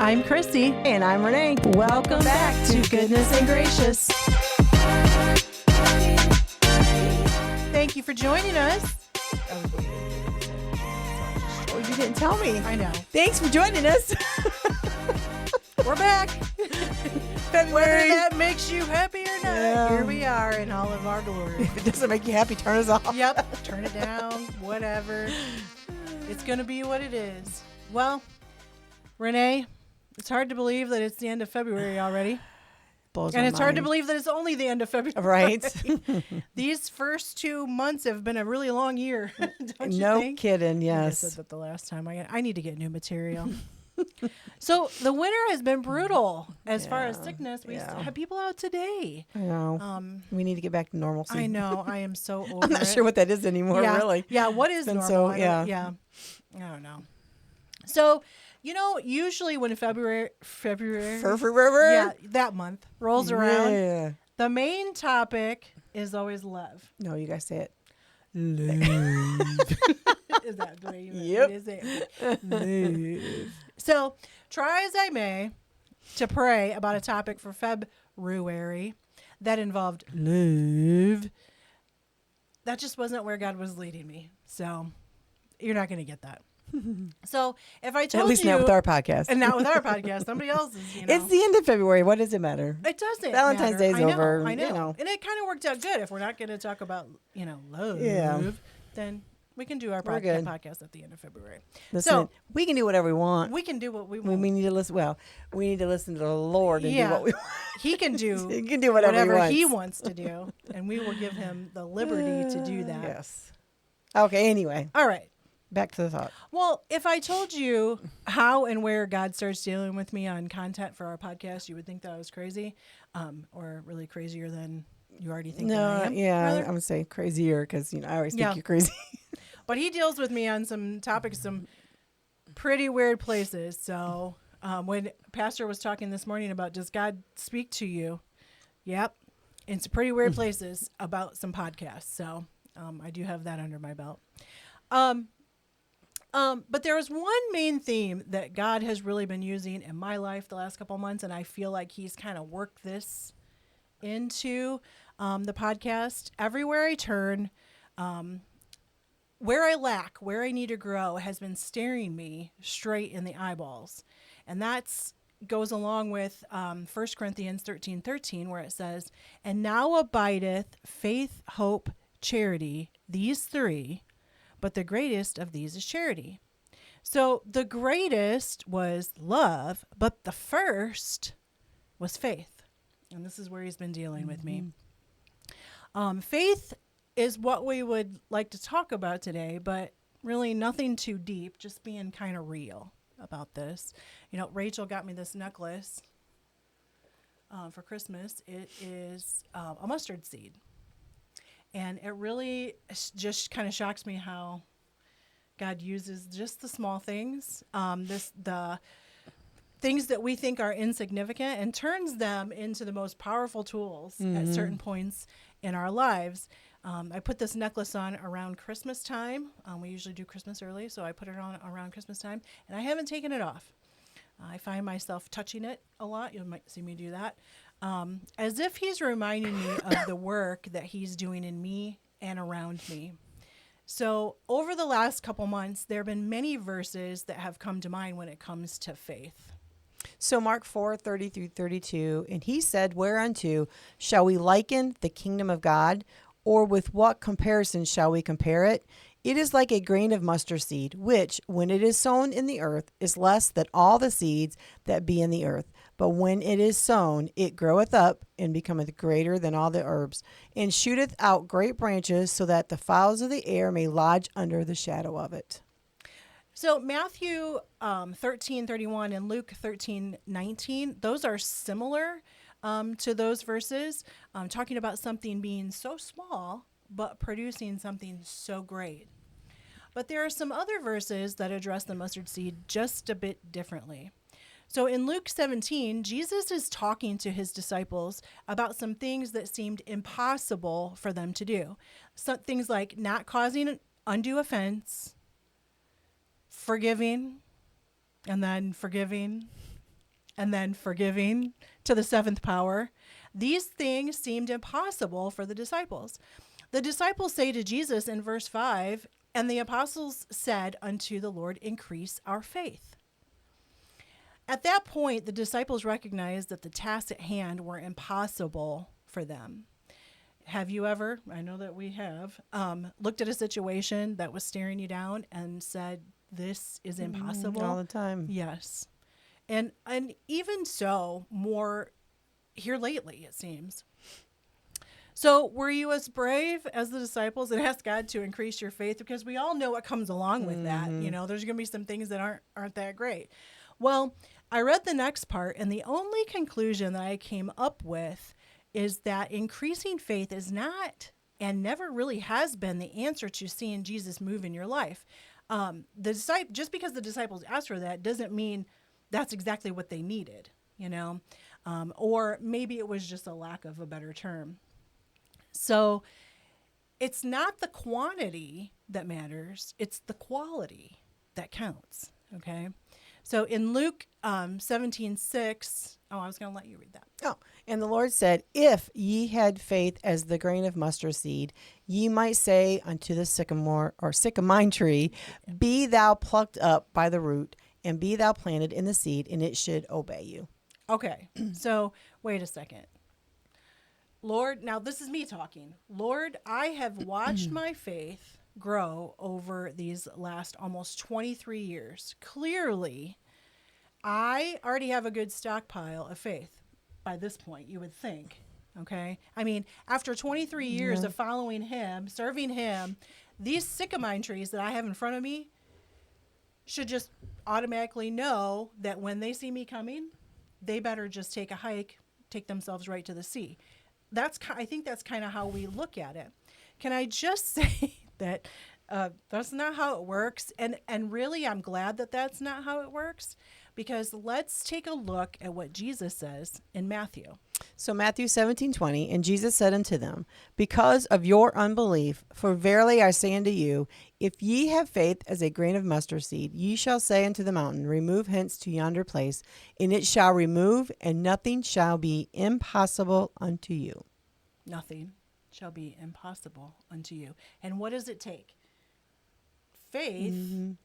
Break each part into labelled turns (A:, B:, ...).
A: I'm Christy.
B: And I'm Renee.
A: Welcome back to Goodness and Gracious. Thank you for joining us.
B: Oh, you didn't tell me.
A: I know.
B: Thanks for joining us.
A: We're back.
B: February.
A: Whether that makes you happy or not, here we are in all of our glory.
B: If it doesn't make you happy, turn us off.
A: Yep. Turn it down. Whatever. It's going to be what it is. Well, Renee, it's hard to believe that it's the end of February already.
B: Blows
A: And
B: my
A: it's hard to
B: mind.
A: believe that it's only the end of February.
B: Right.
A: These first 2 months have been a really long year. Don't you
B: No
A: think?
B: kidding.
A: I
B: Yes.
A: said that the last time. I need to get new material. So the winter has been brutal as far as sickness. We have people out today.
B: I know. We need to get back to normalcy.
A: I know. I am so over
B: I'm not
A: it.
B: sure what that is anymore,
A: Yeah.
B: really.
A: Yeah. What is
B: been
A: normal?
B: so-
A: I
B: yeah.
A: don't know. So, usually when February, yeah, that month rolls around,
B: Yeah.
A: the main topic is always love.
B: No, you guys say it.
A: Is that the way you
B: Yep.
A: is it? Love. So, try as I may to pray about a topic for February that involved love. That just wasn't where God was leading me. So, you're not going to get that. So, if I told you...
B: At least not with our podcast.
A: And not with our podcast. Somebody else's,
B: It's the end of February. What does it matter?
A: It doesn't
B: Valentine's
A: matter.
B: Day's over,
A: I know.
B: you know.
A: And it kind of worked out good. If we're not going to talk about, love, then we can do our
B: We're good.
A: podcast at the end of February.
B: Listen,
A: So,
B: we can do whatever we want.
A: we can do what we
B: We
A: want.
B: need to listen. Well, we need to listen to the Lord and do what we want.
A: He can do
B: He can do whatever
A: he
B: he
A: wants to do, and we will give him the liberty to do that.
B: Yes. Okay. Anyway,
A: All right.
B: back to the thought.
A: Well, if I told you how and where God starts dealing with me on content for our podcast, you would think that I was crazy, or really crazier than you already think that I am.
B: I'm gonna say crazier because I always think you're crazy.
A: But he deals with me on some topics, some pretty weird places. So when Pastor was talking this morning about does God speak to you? Yep. In some pretty weird places about some podcasts. So I do have that under my belt. But there was one main theme that God has really been using in my life the last couple of months, and I feel like he's kind of worked this into the podcast. Everywhere I turn, where I lack, where I need to grow, has been staring me straight in the eyeballs. And that goes along with 1 Corinthians 13:13, where it says, "And now abideth faith, hope, charity, these three, but the greatest of these is charity." So the greatest was love, but the first was faith. And this is where he's been dealing with me. Faith is what we would like to talk about today, but really nothing too deep, just being kind of real about this. Rachel got me this necklace for Christmas. It is a mustard seed. And it really just kind of shocks me how God uses just the small things, the things that we think are insignificant, and turns them into the most powerful tools at certain points in our lives. I put this necklace on around Christmas time. We usually do Christmas early, so I put it on around Christmas time, and I haven't taken it off. I find myself touching it a lot. You might see me do that. As if he's reminding me of the work that he's doing in me and around me. So over the last couple months, there have been many verses that have come to mind when it comes to faith.
B: So Mark 4:30 through 32, and he said, "Whereunto shall we liken the kingdom of God? Or with what comparison shall we compare it? It is like a grain of mustard seed, which, when it is sown in the earth, is less than all the seeds that be in the earth. But when it is sown, it groweth up and becometh greater than all the herbs, and shooteth out great branches, so that the fowls of the air may lodge under the shadow of it."
A: So Matthew 13:31 and Luke 13:19, those are similar to those verses, talking about something being so small but producing something so great. But there are some other verses that address the mustard seed just a bit differently. So in Luke 17, Jesus is talking to his disciples about some things that seemed impossible for them to do. Some things like not causing undue offense, forgiving, and then forgiving, and then forgiving to the seventh power. These things seemed impossible for the disciples. The disciples say to Jesus in verse 5, and the apostles said unto the Lord, increase our faith. At that point, the disciples recognized that the tasks at hand were impossible for them. Have you ever, I know that we have, looked at a situation that was staring you down and said, this is impossible?
B: All the time.
A: Yes. And even so, more here lately, it seems. So were you as brave as the disciples and asked God to increase your faith? Because we all know what comes along with that. You know, there's going to be some things that aren't that great. Well, I read the next part, and the only conclusion that I came up with is that increasing faith is not and never really has been the answer to seeing Jesus move in your life. Just because the disciples asked for that doesn't mean that's exactly what they needed, you know, or maybe it was just a lack of a better term. So it's not the quantity that matters, it's the quality that counts, okay? So in Luke 17:6, I was going to let you read that.
B: Oh, and the Lord said, if ye had faith as the grain of mustard seed, ye might say unto the sycamore or sycamine tree, be thou plucked up by the root, and be thou planted in the seed, and it should obey you.
A: Okay, so wait a second. Lord, now this is me talking. Lord, I have watched my faith grow over these last almost 23 years. Clearly, I already have a good stockpile of faith by this point, you would think. Okay? I mean, after 23 years of following him, serving him, these sycamine trees that I have in front of me should just automatically know that when they see me coming, they better just take a hike, take themselves right to the sea. I think that's kind of how we look at it. Can I just say that that's not how it works? And really, I'm glad that that's not how it works, because let's take a look at what Jesus says in Matthew.
B: So Matthew 17:20, and Jesus said unto them, because of your unbelief, for verily I say unto you, if ye have faith as a grain of mustard seed, ye shall say unto the mountain, remove hence to yonder place, and it shall remove, and nothing shall be impossible unto you.
A: Nothing shall be impossible unto you. And what does it take? Faith,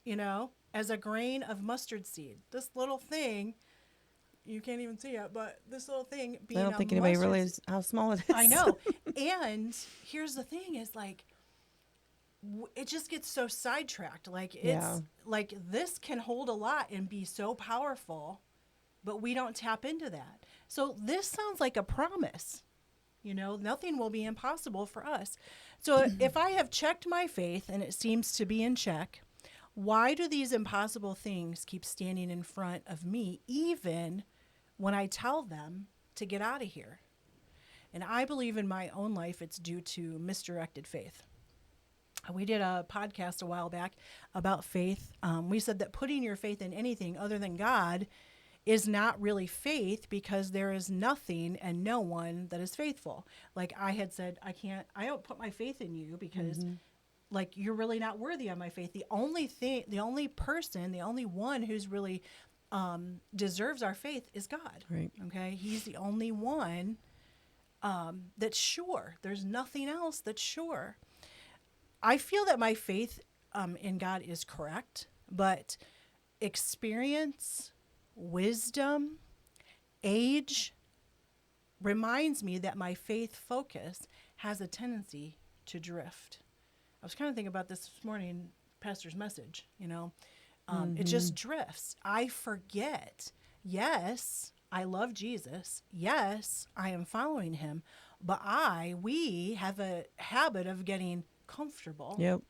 A: you know, as a grain of mustard seed. This little thing, you can't even see it, but this little thing being
B: I don't think anybody realizes how small it is.
A: I know. And here's the thing is like, it just gets so sidetracked. Like it's like this can hold a lot and be so powerful, but we don't tap into that. So this sounds like a promise. You know, nothing will be impossible for us. So if I have checked my faith and it seems to be in check, why do these impossible things keep standing in front of me, even when I tell them to get out of here? And I believe in my own life it's due to misdirected faith. We did a podcast a while back about faith. We said that putting your faith in anything other than God is not really faith, because there is nothing and no one that is faithful. Like I had said, I don't put my faith in you because like you're really not worthy of my faith. The only one who's really deserves our faith is God.
B: Right.
A: Okay. He's the only one that's sure. There's nothing else that's sure. I feel that my faith in God is correct, but experience, wisdom, age reminds me that my faith focus has a tendency to drift. I was kind of thinking about this morning, Pastor's message, you know. It just drifts. I forget, yes, I love Jesus. Yes, I am following him. But we have a habit of getting comfortable.
B: Yep.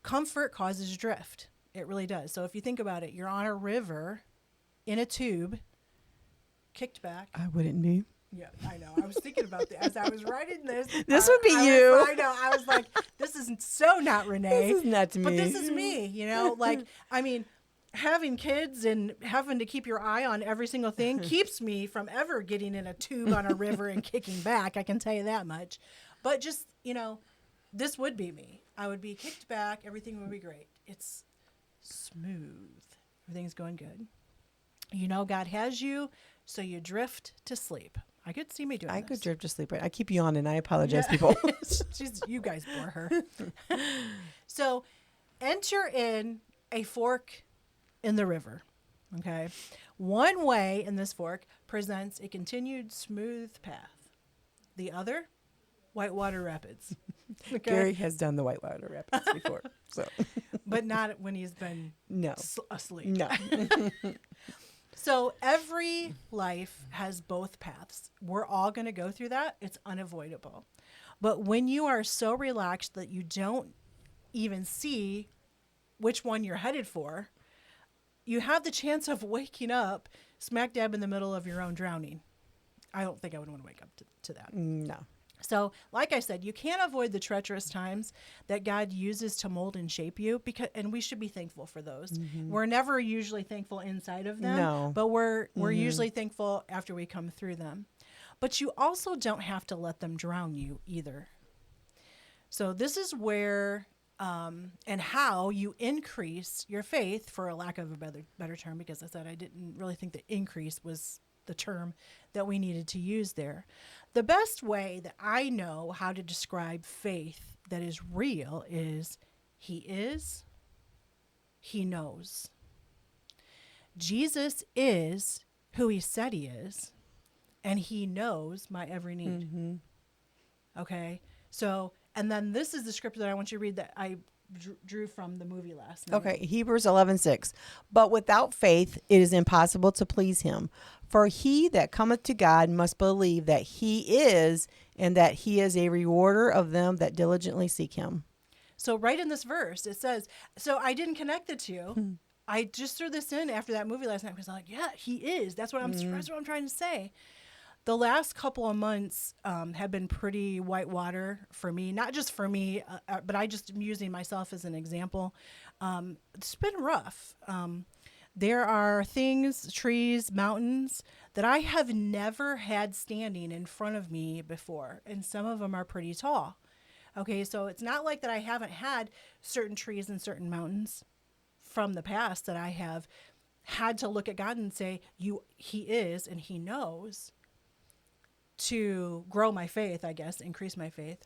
A: Comfort causes drift. It really does. So if you think about it, you're on a river in a tube, kicked back.
B: I wouldn't be.
A: Yeah, I know. I was thinking about that as I was writing this.
B: This would be you.
A: I know. I was like, this is so not Renee.
B: This is not me.
A: But this is me, you know? Like, I mean, having kids and having to keep your eye on every single thing keeps me from ever getting in a tube on a river and kicking back. I can tell you that much. But just, you know, this would be me. I would be kicked back. Everything would be great. It's smooth. Everything's going good. You know God has you, so you drift to sleep. I could see me doing
B: I
A: this.
B: could drift to sleep. I keep yawning. I apologize,
A: Yeah.
B: people.
A: You guys bore her. So enter in a fork in the river. Okay. One way in this fork presents a continued smooth path. The other, whitewater rapids. Okay.
B: Gary has done the Whitewater Rapids before. So,
A: But not when he's been
B: no.
A: asleep.
B: No.
A: So every life has both paths. We're all going to go through that. It's unavoidable. But when you are so relaxed that you don't even see which one you're headed for, you have the chance of waking up smack dab in the middle of your own drowning. I don't think I would want to wake up to that.
B: No.
A: So, like I said, you can't avoid the treacherous times that God uses to mold and shape you, and we should be thankful for those.
B: Mm-hmm.
A: We're never usually thankful inside of them,
B: No.
A: but we're usually thankful after we come through them. But you also don't have to let them drown you either. So this is where and how you increase your faith, for a lack of a better term, because I said I didn't really think that increase was the term that we needed to use there. The best way that I know how to describe faith that is real is he knows. Jesus is who he said he is, and he knows my every need.
B: Mm-hmm.
A: Okay? So, and then this is the scripture that I want you to read that I drew from the movie last night.
B: Okay, Hebrews 11:6. But without faith it is impossible to please him. For he that cometh to God must believe that he is, and that he is a rewarder of them that diligently seek him.
A: So right in this verse, it says, so I didn't connect the two. I just threw this in after that movie last night because I'm like, yeah, he is. That's what I'm trying to say. The last couple of months have been pretty whitewater for me, not just for me, but I just am using myself as an example. It's been rough. There are things, trees, mountains that I have never had standing in front of me before, and some of them are pretty tall. Okay, so it's not like that I haven't had certain trees and certain mountains from the past that I have had to look at God and say, he is and he knows, to grow my faith, I guess, increase my faith.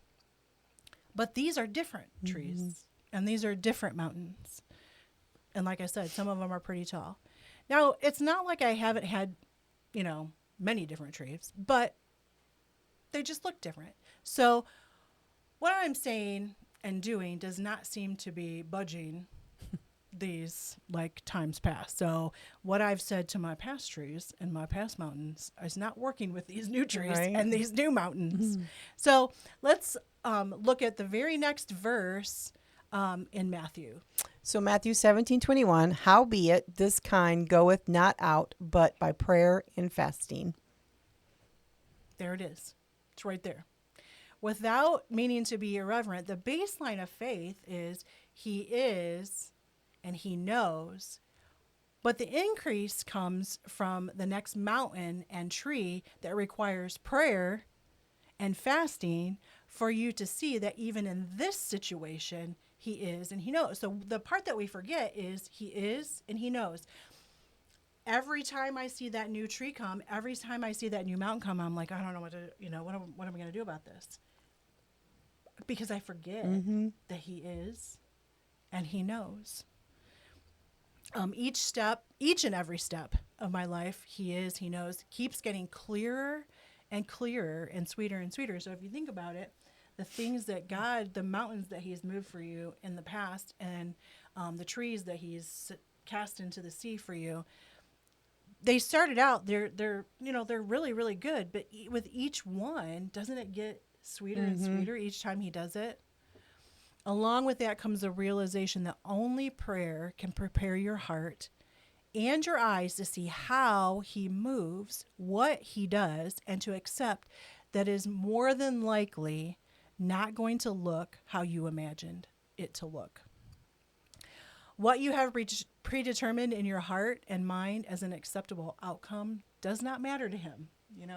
A: But these are different trees and these are different mountains. And like I said, some of them are pretty tall. Now, it's not like I haven't had, many different trees, but they just look different. So what I'm saying and doing does not seem to be budging these like times past. So what I've said to my past trees and my past mountains is not working with these new trees and these new mountains. So let's look at the very next verse in Matthew.
B: So Matthew 17:21, howbeit this kind goeth not out but by prayer and fasting.
A: There it is. It's right there. Without meaning to be irreverent, the baseline of faith is he is and he knows. But the increase comes from the next mountain and tree that requires prayer and fasting for you to see that even in this situation, he is and he knows. So the part that we forget is he is and he knows. Every time I see that new tree come, every time I see that new mountain come, I'm like, I don't know what to, what am I going to do about this? Because I forget that he is and he knows. Each and every step of my life, he is, he knows, keeps getting clearer and clearer and sweeter and sweeter. So if you think about it, the things that God, the mountains that he's moved for you in the past, and the trees that he's cast into the sea for you, they started out, they're really, really good. But with each one, doesn't it get sweeter and sweeter each time he does it? Along with that comes the realization that only prayer can prepare your heart and your eyes to see how he moves, what he does, and to accept that is more than likely not going to look how you imagined it to look. What you have predetermined in your heart and mind as an acceptable outcome does not matter to him.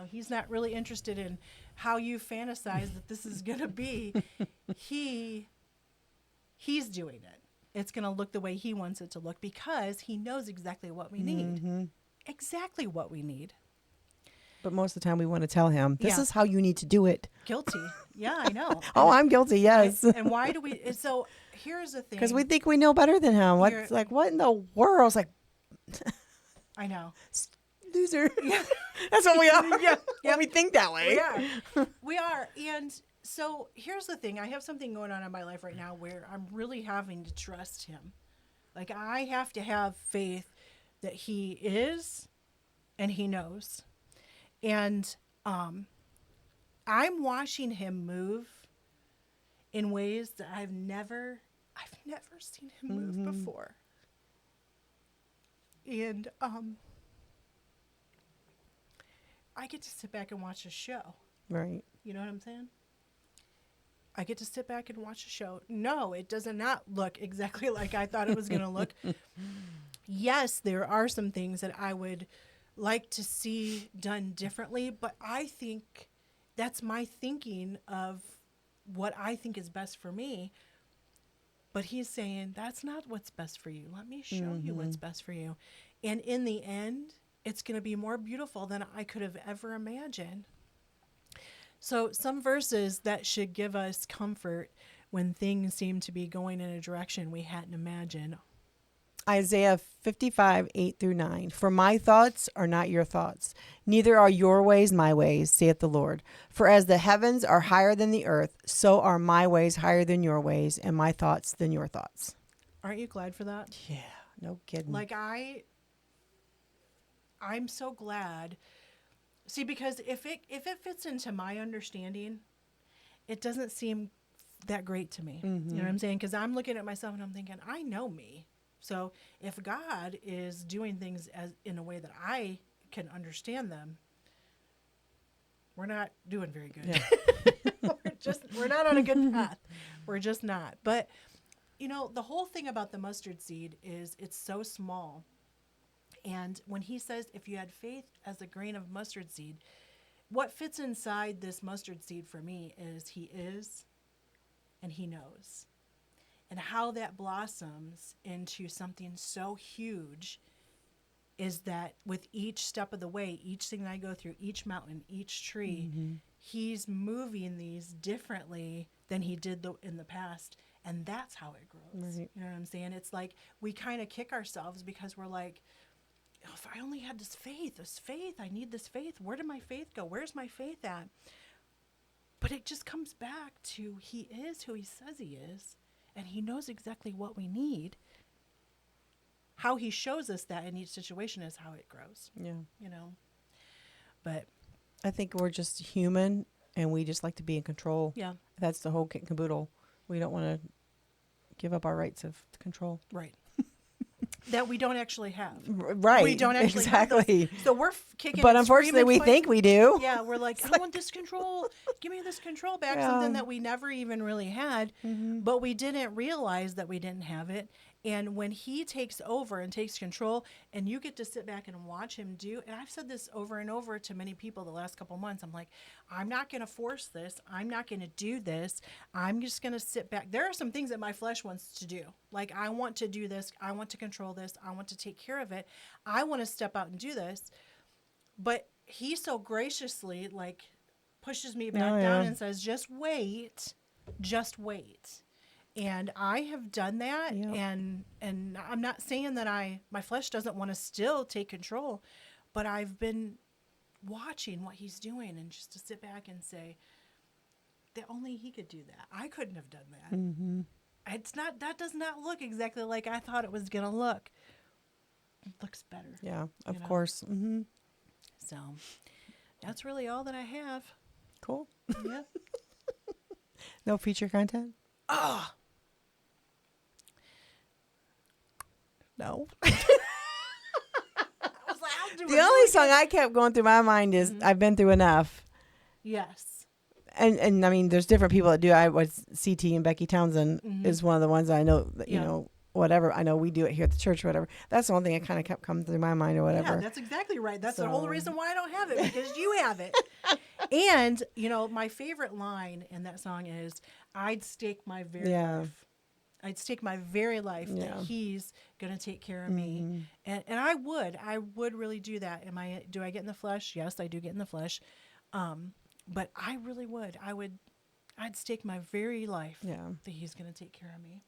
A: He's not really interested in how you fantasize that this is going to be. He's doing it. It's going to look the way he wants it to look because he knows exactly what we need. exactly what we need.
B: But most of the time we want to tell him, this
A: Yeah.
B: is how you need to do it.
A: Guilty. Yeah, I know.
B: Oh, I'm guilty, yes.
A: And why do we? So here's the thing.
B: Because we think we know better than him.
A: You're-
B: What's like, what in the world? It's like,
A: I know.
B: loser.
A: Yeah.
B: That's what we are.
A: Yeah.
B: Yeah, we think that way.
A: We are. We are. And so here's the thing. I have something going on in my life right now where I'm really having to trust him. Like I have to have faith that he is and he knows. And I'm watching him move in ways that I've never seen him move before. And I get to sit back and watch a show.
B: Right.
A: You know what I'm saying? I get to sit back and watch a show. No, it does not look exactly like I thought it was going to look. Yes, there are some things that I would like to see done differently, but I think that's my thinking of what I think is best for me. But he's saying, that's not what's best for you. Let me show you what's best for you. And in the end, it's going to be more beautiful than I could have ever imagined. So some verses that should give us comfort when things seem to be going in a direction we hadn't imagined.
B: Isaiah 55, 8 through 9. For my thoughts are not your thoughts, neither are your ways my ways, saith the Lord. For as the heavens are higher than the earth, so are my ways higher than your ways, and my thoughts than your thoughts.
A: Aren't you glad for that?
B: Yeah, no kidding.
A: Like I'm so glad. See, because if it fits into my understanding, it doesn't seem that great to me. You know what I'm saying? Because I'm looking at myself and I'm thinking, I know me. So if God is doing things as in a way that I can understand them, we're not doing very good.
B: Yeah.
A: we're not on a good path. We're just not. But you know, the whole thing about the mustard seed is it's so small. And when he says, if you had faith as a grain of mustard seed, what fits inside this mustard seed for me is he is and he knows. And how that blossoms into something so huge is that with each step of the way, each thing that I go through, each mountain, each tree, he's moving these differently than he did in the past. And that's how it grows.
B: Right.
A: You know what I'm saying? It's like we kind of kick ourselves because we're like, oh, if I only had this faith, I need this faith. Where did my faith go? Where's my faith at? But it just comes back to he is who he says he is, and he knows exactly what we need. How he shows us that in each situation is how it grows,
B: Yeah.
A: you know. But
B: I think we're just human, and we just like to be in control.
A: yeah,
B: That's the whole kit and caboodle. We don't want to give up our rights of control.
A: right. That we don't actually have.
B: Right.
A: We don't actually have those.
B: exactly.
A: So we're kicking.
B: But
A: and
B: unfortunately, we
A: screaming,
B: think we do.
A: yeah, we're like, I want this control. Give me this control back.
B: Yeah.
A: Something that we never even really had, but we didn't realize that we didn't have it. And when he takes over and takes control, and you get to sit back and watch him do, and I've said this over and over to many people the last couple months, I'm like, I'm not going to force this. I'm not going to do this. I'm just going to sit back. There are some things that my flesh wants to do. Like, I want to do this. I want to control this. I want to take care of it. I want to step out and do this. But he so graciously, like, pushes me back down and says, just wait. Just wait. And I have done that,
B: Yep.
A: and I'm not saying that my flesh doesn't want to still take control, but I've been watching what he's doing, and just to sit back and say that only he could do that. I couldn't have done that.
B: Mm-hmm.
A: That does not look exactly like I thought it was going to look. It looks better.
B: Yeah, of
A: You know.
B: course. Mm-hmm.
A: So that's really all that I have.
B: Cool.
A: Yeah.
B: No feature content?
A: Ah.
B: No.
A: I was like, I'll do
B: The
A: it
B: only
A: really
B: song
A: good.
B: I kept going through my mind is I've been through enough.
A: Yes.
B: And I mean, there's different people that do. I was CT and Becky Townsend is one of the ones I know that, you
A: Yeah.
B: know, whatever. I know we do it here at the church or whatever. That's the one thing that kind of kept coming through my mind or whatever.
A: Yeah, that's exactly right. That's the whole
B: So-
A: reason why I don't have it, because you have it. And, you know, my favorite line in that song is, I'd stake my very
B: Yeah.
A: life. I'd stake my very life
B: Yeah.
A: that he's going to take care of me. And I would really do that. Do I get in the flesh? Yes, I do get in the flesh. But I really would. I'd stake my very life
B: Yeah.
A: that he's going to take care of me.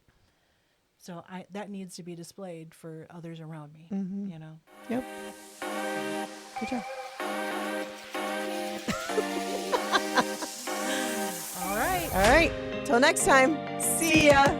A: So that needs to be displayed for others around me, you know?
B: Yep. Good job.
A: All right.
B: All right. Till next time. See ya.